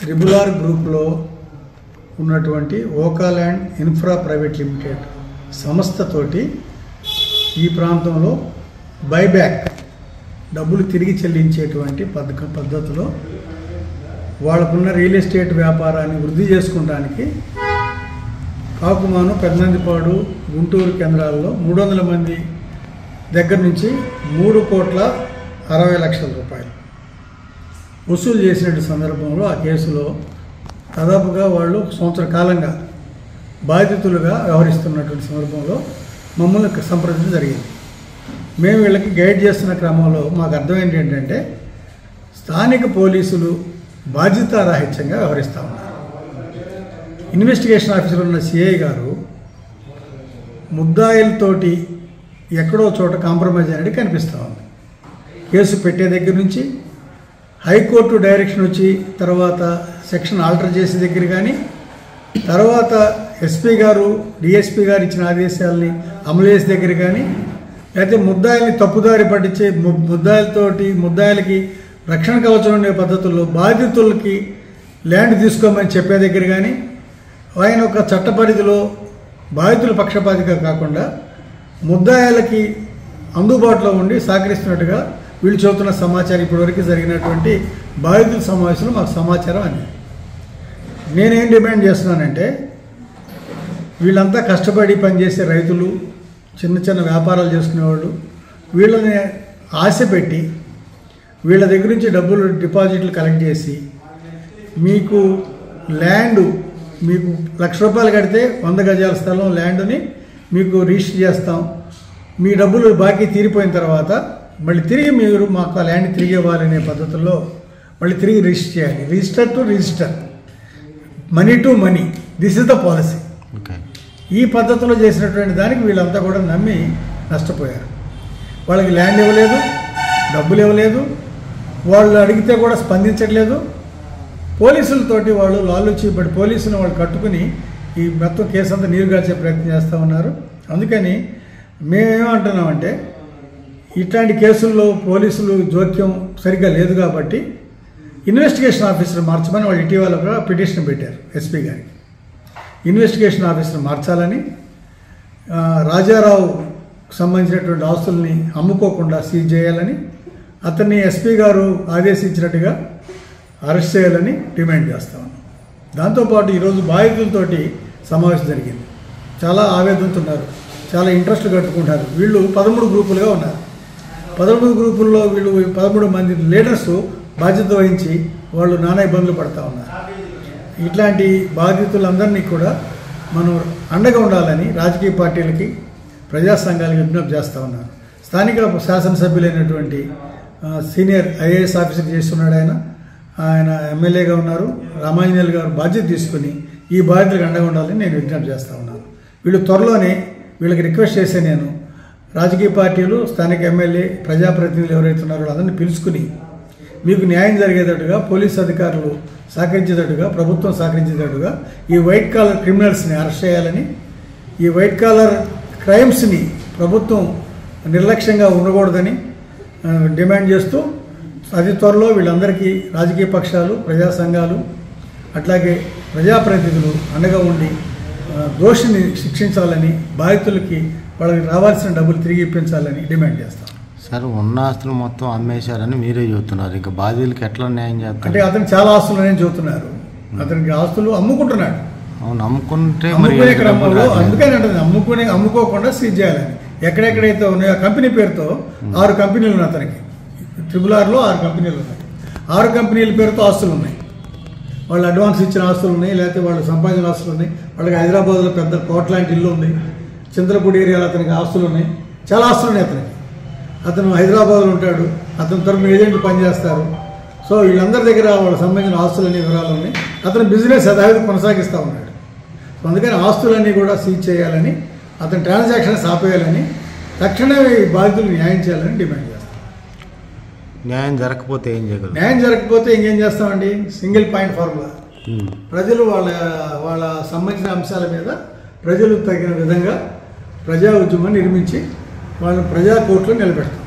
త్రిబులార్ గ్రూప్లో ఉన్నటువంటి ఓకాల్యాండ్ infra private limited సంస్థతోటి ఈ ప్రాంతంలో బైబ్యాక్ డబ్బులు తిరిగి చెల్లించేటువంటి పద్ధతిలో వాళ్ళకున్న రియల్ ఎస్టేట్ వ్యాపారాన్ని వృద్ధి చేసుకోవడానికి కాకుమాను, పెదనందిపాడు, గుంటూరు కేంద్రాల్లో 300 మంది దగ్గర నుంచి 3,60,00,000 రూపాయలు వసూలు చేసిన సందర్భంలో ఆ కేసులో దాదాపుగా వాళ్ళు సంవత్సర కాలంగా బాధితులుగా వ్యవహరిస్తున్నటువంటి సందర్భంలో మమ్మల్ని సంప్రదించడం జరిగింది. మేము వీళ్ళకి గైడ్ చేస్తున్న క్రమంలో మాకు అర్థమైంది ఏంటంటే స్థానిక పోలీసులు బాధ్యతారాహిత్యంగా వ్యవహరిస్తూ ఉన్నారు. ఇన్వెస్టిగేషన్ ఆఫీసర్ ఉన్న సిఐ గారు ముద్దాయిలతోటి ఎక్కడో చోట కాంప్రమైజ్ అనేది కనిపిస్తూ ఉంది. కేసు పెట్టే దగ్గర నుంచి హైకోర్టు డైరెక్షన్ వచ్చి తర్వాత సెక్షన్ ఆల్టర్ చేసే దగ్గర కానీ, తర్వాత ఎస్పీ గారు డిఎస్పీ గారు ఇచ్చిన ఆదేశాలని అమలు చేసే దగ్గర కానీ, లేకపోతే ముద్దాయిల్ని తప్పుదారి పట్టించే ముద్దాయిలకి రక్షణ కవచం ఉండే పద్ధతుల్లో బాధితులకి ల్యాండ్ తీసుకోమని చెప్పే దగ్గర కానీ, ఆయన ఒక చట్ట పరిధిలో బాధితుల పక్షపాతిగా కాకుండా ముద్దాయిలకి అందుబాటులో ఉండి సహకరిస్తున్నట్టుగా వీళ్ళు చెబుతున్న సమాచారం ఇప్పటివరకు జరిగినటువంటి బాధితుల సమావేశంలో మాకు సమాచారం అంది. నేనేం డిమాండ్ చేస్తున్నానంటే వీళ్ళంతా కష్టపడి పనిచేసే రైతులు, చిన్న చిన్న వ్యాపారాలు చేసుకునేవాళ్ళు, వీళ్ళని ఆశ పెట్టి వీళ్ళ దగ్గర నుంచి డబ్బులు డిపాజిట్లు కలెక్ట్ చేసి మీకు ల్యాండ్ మీకు ₹1,00,000 కడితే 100 గజాల స్థలం ల్యాండ్ని మీకు రిజిస్టర్ చేస్తాం, మీ డబ్బులు బాకీ తీరిపోయిన తర్వాత మళ్ళీ తిరిగి మీరు మాకు ఆ ల్యాండ్ తిరిగి ఇవ్వాలనే పద్ధతుల్లో మళ్ళీ తిరిగి రిజిస్టర్ చేయాలి. Register to register, money to money, this is the policy. ఈ పద్ధతిలో చేసినటువంటి దానికి వీళ్ళంతా కూడా నమ్మి నష్టపోయారు. వాళ్ళకి ల్యాండ్ ఇవ్వలేదు, డబ్బులు ఇవ్వలేదు, వాళ్ళు అడిగితే కూడా స్పందించట్లేదు. పోలీసులతోటి వాళ్ళు లాలుచీపడి పోలీసులను వాళ్ళు కట్టుకుని ఈ మొత్తం కేసు అంతా నీరుగార్చే ప్రయత్నం చేస్తూ ఉన్నారు. అందుకని మేమేమంటున్నామంటే ఇట్లాంటి కేసుల్లో పోలీసులు జోక్యం సరిగ్గా లేదు కాబట్టి ఇన్వెస్టిగేషన్ ఆఫీసర్ మార్చమని వాళ్ళు ఇటీవల ఒక పిటిషన్ పెట్టారు ఎస్పీ గారికి. ఇన్వెస్టిగేషన్ ఆఫీసర్ మార్చాలని, రాజారావు సంబంధించినటువంటి ఆస్తుల్ని అమ్ముకోకుండా సీజ్ చేయాలని, అతన్ని ఎస్పీ గారు ఆదేశించినట్టుగా అరెస్ట్ చేయాలని డిమాండ్ చేస్తా ఉన్నాం. దాంతోపాటు ఈరోజు బాధితులతోటి సమావేశం జరిగింది. చాలా ఆవేదనతో ఉన్నారు, చాలా ఇంట్రెస్ట్ కట్టుకుంటారు. వీళ్ళు 13 గ్రూపులుగా ఉన్నారు. 13 గ్రూపుల్లో వీళ్ళు 13 మంది లీడర్స్ బాధ్యత వహించి వాళ్ళు నానా ఇబ్బందులు పడుతూ ఉన్నారు. ఇట్లాంటి బాధితులందరినీ కూడా మనం అండగా ఉండాలని రాజకీయ పార్టీలకి, ప్రజా సంఘాలకి విజ్ఞప్తి చేస్తూ ఉన్నారు. స్థానిక శాసనసభ్యులైనటువంటి సీనియర్ ఐఏఎస్ ఆఫీసర్ చేస్తున్నాడు, ఆయన ఎమ్మెల్యేగా ఉన్నారు, రామాంజనేయులు గారు బాధ్యత తీసుకుని ఈ బాధ్యతలకు అండగా ఉండాలని నేను విజ్ఞప్తి చేస్తూ ఉన్నాను. వీళ్ళు త్వరలోనే వీళ్ళకి రిక్వెస్ట్ చేసే నేను రాజకీయ పార్టీలు, స్థానిక ఎమ్మెల్యే, ప్రజాప్రతినిధులు ఎవరైతే ఉన్నారో అందరినీ పిలుచుకుని మీకు న్యాయం జరిగేటట్టుగా, పోలీసు అధికారులు సహకరించేటట్టుగా, ప్రభుత్వం సహకరించేటట్టుగా ఈ వైట్ కాలర్ క్రిమినల్స్ని అరెస్ట్ చేయాలని, ఈ వైట్ కాలర్ క్రైమ్స్ని ప్రభుత్వం నిర్లక్ష్యంగా ఉండకూడదని డిమాండ్ చేస్తూ అతి త్వరలో వీళ్ళందరికీ రాజకీయ పక్షాలు, ప్రజా సంఘాలు, అట్లాగే ప్రజాప్రతినిధులు అండగా ఉండి దోషిని శిక్షించాలని, బాధితులకి వాళ్ళకి రావాల్సిన డబ్బులు తిరిగి ఇప్పించాలని డిమాండ్ చేస్తాం. సార్, ఉన్న ఆస్తులు మొత్తం అమ్మేశారని మీరే చెబుతున్నారు, ఇంకా బాధితులకి ఎట్లా న్యాయం చేస్తారు? అంటే అతను చాలా ఆస్తులు అని చెబుతున్నారు, అతనికి ఆస్తులు అమ్ముకుంటున్నాడు. అవును, అమ్ముకునే క్రమంలో అందుకని అంటే అమ్ముకోకుండా సీజ్ చేయాలని. ఎక్కడెక్కడైతే ఉన్నాయో ఆ కంపెనీ పేరుతో 6 కంపెనీలు ఉన్నాయి అతనికి. త్రిబులార్లో 6 కంపెనీలు ఉన్నాయి. 6 కంపెనీల పేరుతో ఆస్తులు ఉన్నాయి. వాళ్ళు అడ్వాన్స్ ఇచ్చిన ఆస్తులు ఉన్నాయి, లేకపోతే వాళ్ళు సంపాదించిన ఆస్తులు ఉన్నాయి. వాళ్ళకి హైదరాబాద్లో పెద్ద కోట్లాంటి ఇల్లు ఉంది, చింతలపూడి ఏరియాలో అతనికి ఆస్తులు ఉన్నాయి, చాలా ఆస్తులు ఉన్నాయి అతనికి. అతను హైదరాబాద్లో ఉంటాడు, అతని తరఫున ఏజెంట్లు పనిచేస్తారు. సో వీళ్ళందరి దగ్గర వాళ్ళకి సంబంధించిన ఆస్తులన్నీ వివరాలు ఉన్నాయి. అతను బిజినెస్ యథావిధి కొనసాగిస్తూ ఉన్నాడు. సో అందుకని ఆస్తులన్నీ కూడా సీజ్ చేయాలని, అతని ట్రాన్సాక్షన్స్ ఆపేయాలని, తక్షణమే ఈ బాధితులు న్యాయం చేయాలని డిమాండ్ చేస్తాం. న్యాయం జరగకపోతే ఏం చేయగలరు? న్యాయం జరగకపోతే ఇంకేం చేస్తామండి? Single point formula. ప్రజలు వాళ్ళ సంబంధించిన అంశాల మీద ప్రజలు తగిన విధంగా ప్రజా ఉద్యమం నిర్మించి వాళ్ళని ప్రజా కోర్టులో నిలబెడతారు.